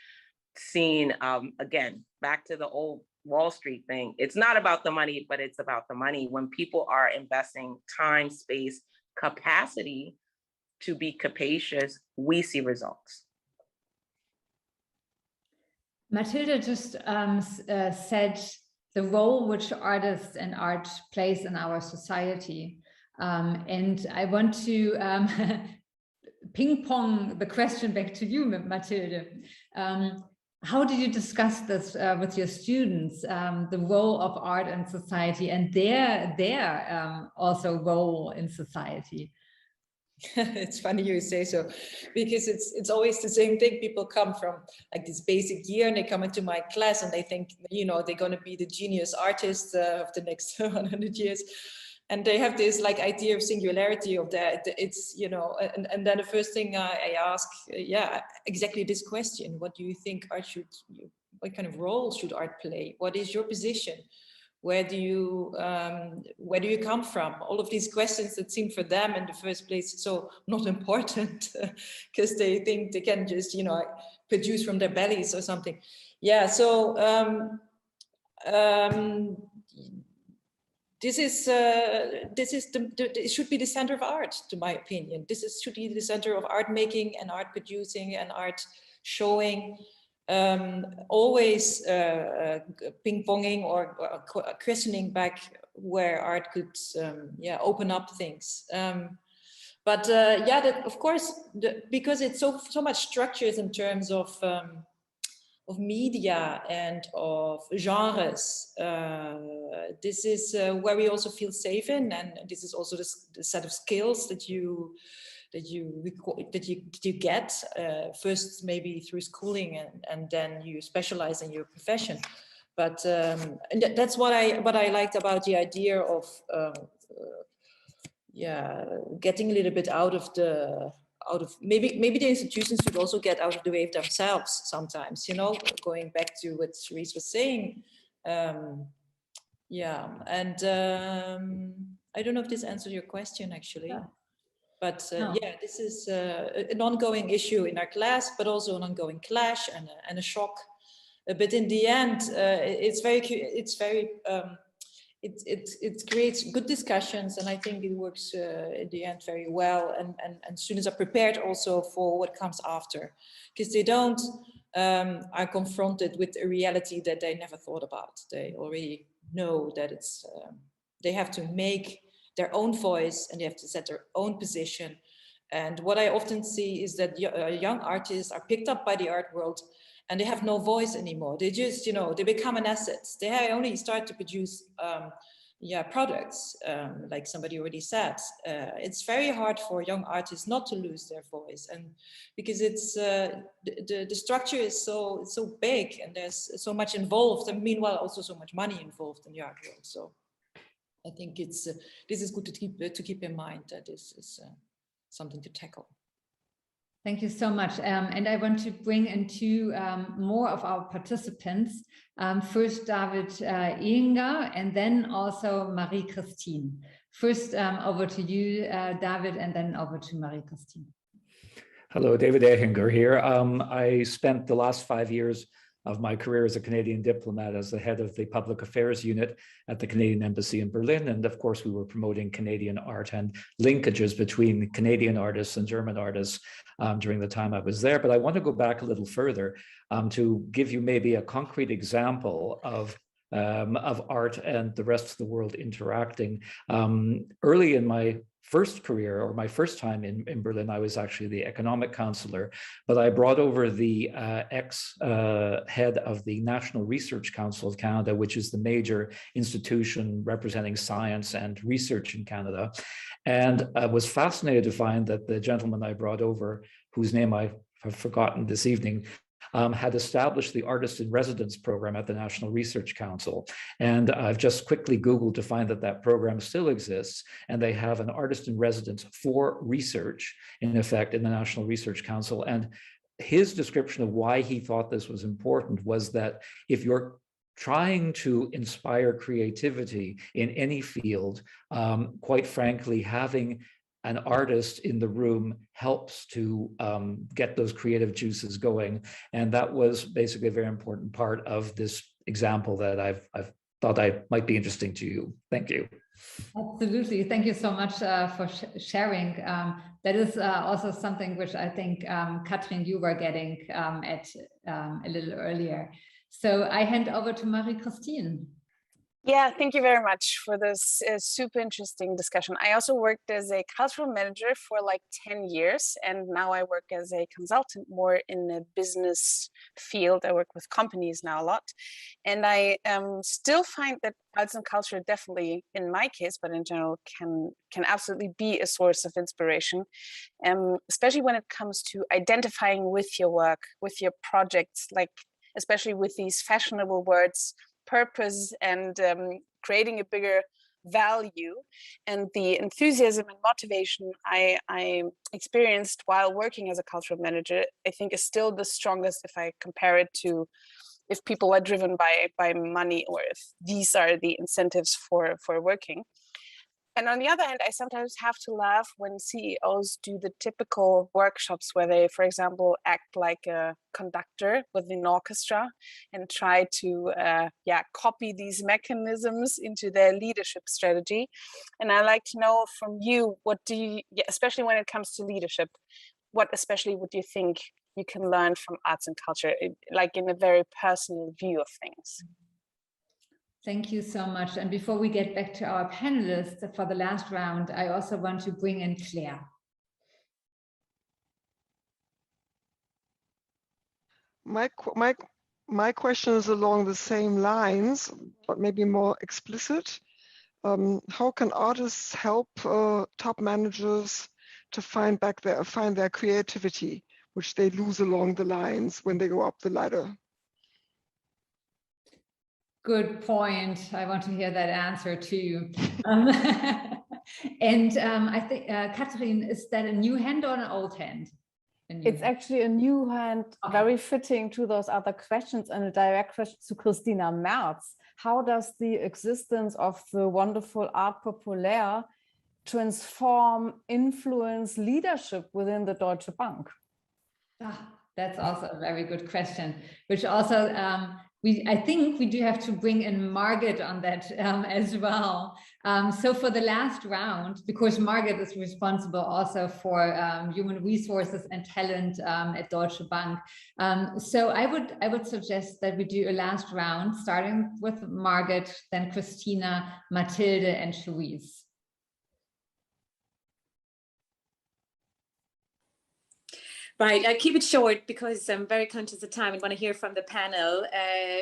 seen, again, back to the old Wall Street thing, it's not about the money, but it's about the money. When people are investing time, space, capacity to be capacious, we see results. Mathilde just said the role which artists and art plays in our society. And I want to ping pong the question back to you, Mathilde. How did you discuss this with your students, the role of art in society and their also role in society? It's funny you say so, because it's always the same thing. People come from like this basic year and they come into my class and they think, you know, they're going to be the genius artist of the next 100 years. And they have this like idea of singularity of that. It's, you know, and then the first thing I ask, yeah, exactly this question. What do you think art should, what kind of role should art play? What is your position? Where do you come from? All of these questions that seem for them in the first place so not important because they think they can just, you know, produce from their bellies or something. Yeah, so it should be the center of art, to my opinion. Should be the center of art making and art producing and art showing. Always ping-ponging or questioning back where art could open up things. But that, of course, because it's so much structured in terms of media and of genres, this is where we also feel safe in, and this is also the set of skills that you get first maybe through schooling and then you specialize in your profession. But and that's what I liked about the idea of getting a little bit out of maybe the institutions should also get out of the way of themselves sometimes, you know, going back to what Sharese was saying. And I don't know if this answers your question actually. Yeah. But this is an ongoing issue in our class, but also an ongoing clash and a shock. But in the end, it creates good discussions, and I think it works in the end very well. And students are prepared also for what comes after, because they don't are confronted with a reality that they never thought about. They already know that it's they have to make their own voice and they have to set their own position. And what I often see is that young artists are picked up by the art world and they have no voice anymore. They just, you know, they become an asset. They only start to produce products, like somebody already said. It's very hard for young artists not to lose their voice, and because it's the structure is so big and there's so much involved, and meanwhile also so much money involved in the art world. So I think this is good to keep in mind, that this is something to tackle. Thank you so much. And I want to bring in two more of our participants. First, David Iyengar, and then also Marie-Christine. First, over to you, David, and then over to Marie-Christine. Hello, David Iyengar here. I spent the last 5 years of my career as a Canadian diplomat as the head of the public affairs unit at the Canadian Embassy in Berlin. And of course, we were promoting Canadian art and linkages between Canadian artists and German artists during the time I was there. But I want to go back a little further to give you maybe a concrete example of art and the rest of the world interacting. Early in my first career, or my first time in Berlin, I was actually the economic counselor, but I brought over the ex-head of the National Research Council of Canada, which is the major institution representing science and research in Canada. And I was fascinated to find that the gentleman I brought over, whose name I have forgotten this evening, had established the Artist in Residence program at the National Research Council. And I've just quickly Googled to find that program still exists. And they have an Artist in Residence for research, in effect, in the National Research Council. And his description of why he thought this was important was that if you're trying to inspire creativity in any field, quite frankly, having an artist in the room helps to get those creative juices going. And that was basically a very important part of this example that I've thought I might be interesting to you. Thank you. Absolutely. Thank you so much for sharing. That is also something which I think, Kathryn, you were getting at a little earlier. So I hand over to Marie-Christine. Yeah, thank you very much for this super interesting discussion. I also worked as a cultural manager for like 10 years, and now I work as a consultant more in the business field. I work with companies now a lot. And I still find that arts and culture definitely, in my case, but in general, can absolutely be a source of inspiration, especially when it comes to identifying with your work, with your projects, like especially with these fashionable words, purpose, and creating a bigger value. And the enthusiasm and motivation I experienced while working as a cultural manager, I think is still the strongest if I compare it to if people are driven by money, or if these are the incentives for working. And on the other hand, I sometimes have to laugh when CEOs do the typical workshops where they, for example, act like a conductor with an orchestra and try to copy these mechanisms into their leadership strategy. And I'd like to know from you, what do you, especially when it comes to leadership, what especially would you think you can learn from arts and culture, like in a very personal view of things? Thank you so much. And before we get back to our panelists for the last round, I also want to bring in Claire. My question is along the same lines, but maybe more explicit. How can artists help top managers to find their creativity, which they lose along the lines when they go up the ladder? Good point. I want to hear that answer too. And I think, Kathryn, is that a new hand or an old hand? It's actually a new hand, very fitting to those other questions, and a direct question to Christina März. How does the existence of the wonderful Art Populaire transform, influence leadership within the Deutsche Bank? That's also a very good question, which also I think we do have to bring in Margit on that as well. So for the last round, because Margit is responsible also for human resources and talent at Deutsche Bank. So I would suggest that we do a last round, starting with Margit, then Christina, Mathilde, and Sharese. Right, I keep it short because I'm very conscious of time and want to hear from the panel.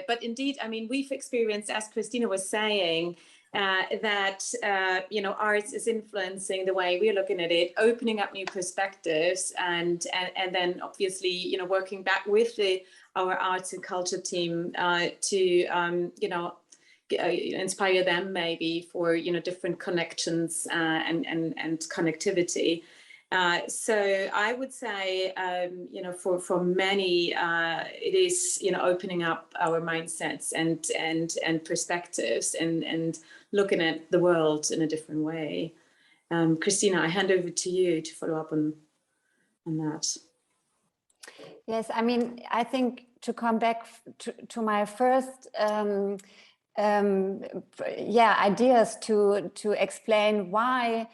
But indeed, I mean, we've experienced, as Christina was saying, that arts is influencing the way we're looking at it, opening up new perspectives, and then obviously working back with our arts and culture team to inspire them maybe for different connections and connectivity. So I would say, for many, it is, opening up our mindsets and perspectives and looking at the world in a different way. Christina, I hand over to you to follow up on that. Yes, I mean, I think to come back to my first ideas to explain why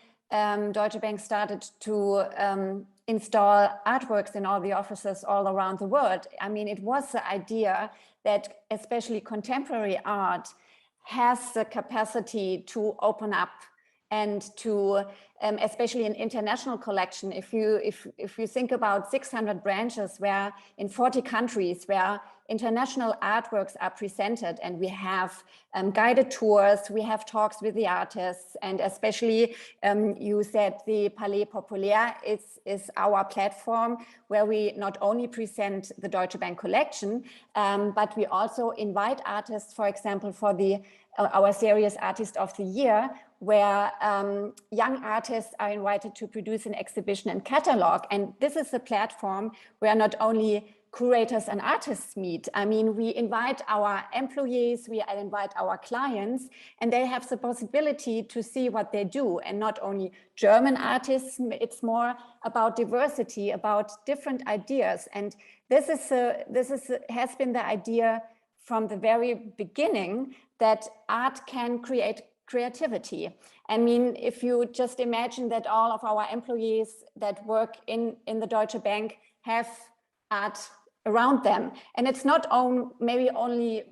Deutsche Bank started to install artworks in all the offices all around the world. I mean, it was the idea that especially contemporary art has the capacity to open up and to, especially in international collection, if you think about 600 branches where in 40 countries where international artworks are presented, and we have guided tours, we have talks with the artists, and especially you said the Palais Populaire is our platform where we not only present the Deutsche Bank collection, but we also invite artists, for example, for our series Artist of the Year, where young artists are invited to produce an exhibition and catalog. And this is a platform where not only curators and artists meet. I mean, we invite our employees, we invite our clients, and they have the possibility to see what they do. And not only German artists, it's more about diversity, about different ideas. And this has been the idea from the very beginning, that art can create creativity. I mean, if you just imagine that all of our employees that work in the Deutsche Bank have art around them, and it's not maybe only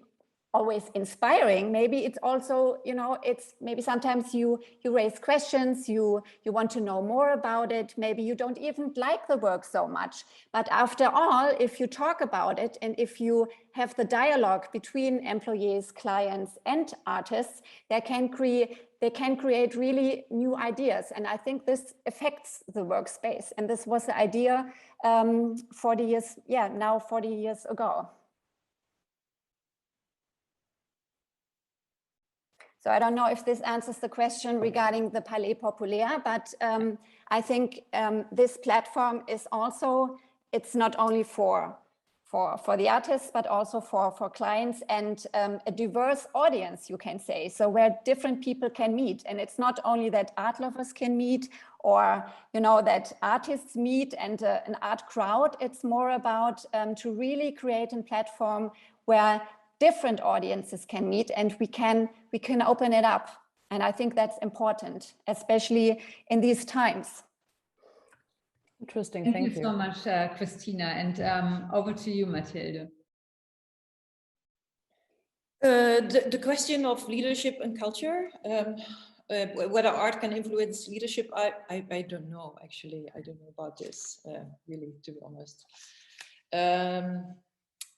always inspiring. Maybe it's also, it's maybe sometimes you raise questions, you want to know more about it. Maybe you don't even like the work so much. But after all, if you talk about it and if you have the dialogue between employees, clients, and artists, they can create really new ideas. And I think this affects the workspace. And this was the idea 40 years ago. So I don't know if this answers the question regarding the Palais Populaire, but I think this platform is also, it's not only for the artists, but also for clients and a diverse audience, you can say. So where different people can meet. And it's not only that art lovers can meet or, that artists meet and an art crowd. It's more about to really create a platform where different audiences can meet and we can open it up. And I think that's important, especially in these times. Interesting, thank you. So much, Christina, and over to you, Mathilde. The question of leadership and culture, whether art can influence leadership, I don't know, actually. I don't know about this, really, to be honest.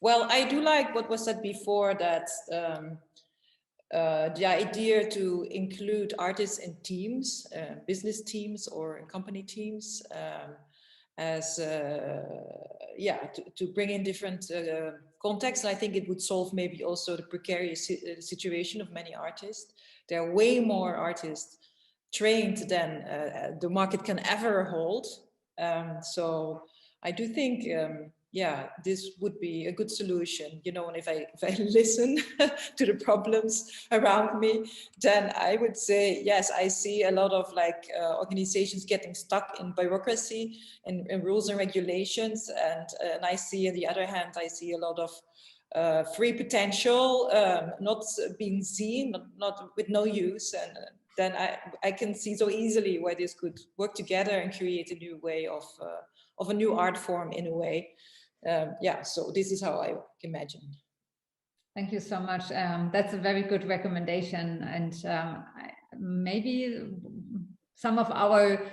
Well, I do like what was said before, that the idea to include artists in teams, business teams or company teams, as to bring in different contexts. I think it would solve maybe also the precarious situation of many artists. There are way more artists trained than the market can ever hold. So I do think this would be a good solution, and if I listen to the problems around me, then I would say, yes, I see a lot of organizations getting stuck in bureaucracy and rules and regulations. And I see, on the other hand, I see a lot of free potential not being seen, not with no use. And then I can see so easily why this could work together and create a new way of a new art form in a way. So this is how I imagine. Thank you so much. That's a very good recommendation, and maybe some of our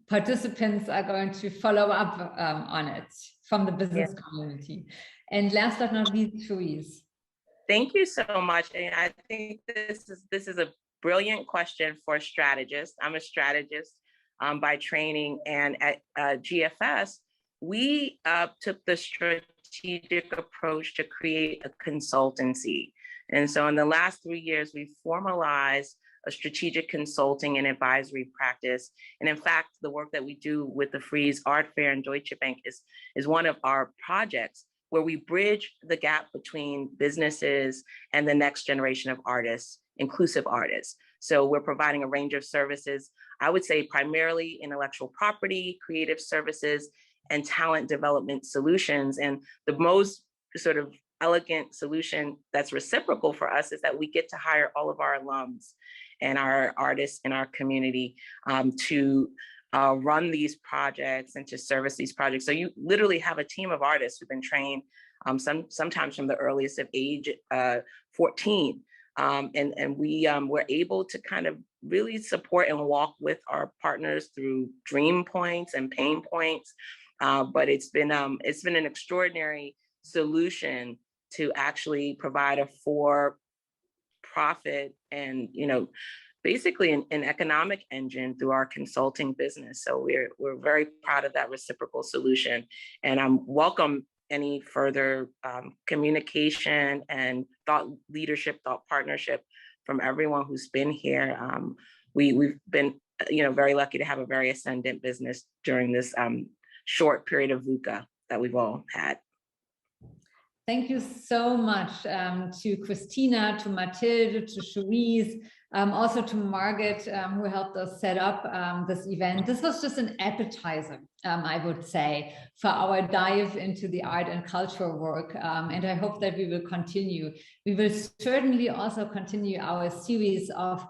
participants are going to follow up on it from the business community. And last but not least, Sharese. Thank you so much. And I think this is a brilliant question for strategists. I'm a strategist by training, and at GFS, we took the strategic approach to create a consultancy. And so in the last 3 years, we've formalized a strategic consulting and advisory practice. And in fact, the work that we do with the Frieze Art Fair and Deutsche Bank is one of our projects where we bridge the gap between businesses and the next generation of artists, inclusive artists. So we're providing a range of services, I would say primarily intellectual property, creative services, and talent development solutions. And the most sort of elegant solution that's reciprocal for us is that we get to hire all of our alums and our artists in our community to run these projects and to service these projects. So you literally have a team of artists who've been trained sometimes from the earliest of age 14. And we're able to kind of really support and walk with our partners through dream points and pain points. But it's been an extraordinary solution to actually provide a for-profit and basically an economic engine through our consulting business. So we're very proud of that reciprocal solution, and welcome any further communication and thought leadership, thought partnership from everyone who's been here. We've been very lucky to have a very ascendant business during this short period of VUCA that we've all had. Thank you so much to Christina, to Mathilde, to Sharese, also to Margaret, who helped us set up this event. This was just an appetizer, I would say, for our dive into the art and culture work. And I hope that we will continue. We will certainly also continue our series of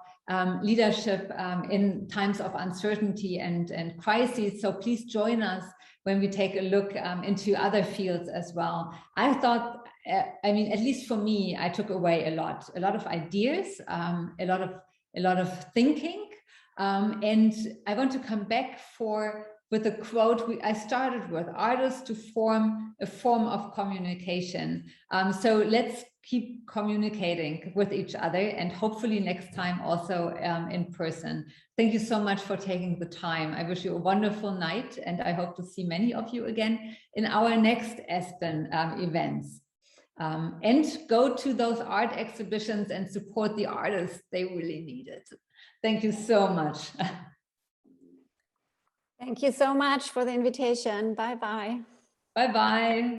leadership in times of uncertainty and crises. So please join us when we take a look into other fields as well. I thought I mean, at least for me, I took away a lot of ideas, a lot of thinking, and I want to come back with a quote I started with: artists to form a form of communication. So let's keep communicating with each other, and hopefully next time also in person. Thank you so much for taking the time. I wish you a wonderful night, and I hope to see many of you again in our next Aspen events. And go to those art exhibitions and support the artists. They really need it. Thank you so much. Thank you so much for the invitation. Bye-bye. Bye-bye.